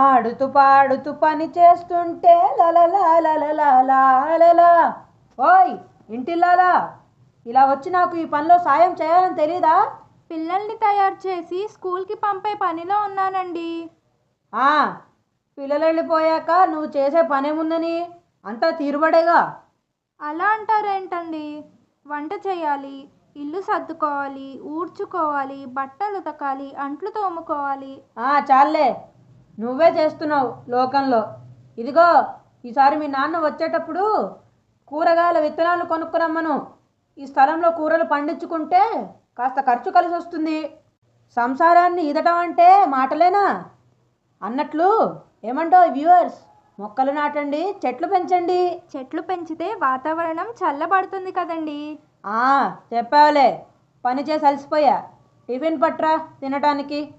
ఆడుతూ పాడుతూ పని చేస్తుంటే లలలా. ఓయ్ ఇంటిల్లాలా, ఇలా వచ్చి నాకు ఈ పనిలో సాయం చేయాలని తెలీదా? పిల్లల్ని తయారు చేసి స్కూల్కి పంపే పనిలో ఉన్నానండి. ఆ, పిల్లలు వెళ్ళిపోయాక నువ్వు చేసే పనేముందని అంతా తీరుబడేగా. అలా అంటారేంటండి? వంట చేయాలి, ఇల్లు సర్దుకోవాలి, ఊడ్చుకోవాలి, బట్టలు ఉతకాలి, అంట్లు తోముకోవాలి. చాలే, నువ్వే చేస్తున్నావు లోకంలో. ఇదిగో, ఈసారి మీ నాన్న వచ్చేటప్పుడు కూరగాయల విత్తనాలు కొనుక్కురమ్మను. ఈ స్థలంలో కూరలు పండించుకుంటే కాస్త ఖర్చు కలిసి వస్తుంది. సంసారాన్ని ఈదటం అంటే మాటలేనా? అన్నట్లు ఏమంటావు వ్యూవర్స్, మొక్కలు నాటండి, చెట్లు పెంచండి. చెట్లు పెంచితే వాతావరణం చల్లబడుతుంది కదండి. చెప్పావులే, పని చేసి అలసిపోయా. టిఫిన్ పట్రా తినటానికి.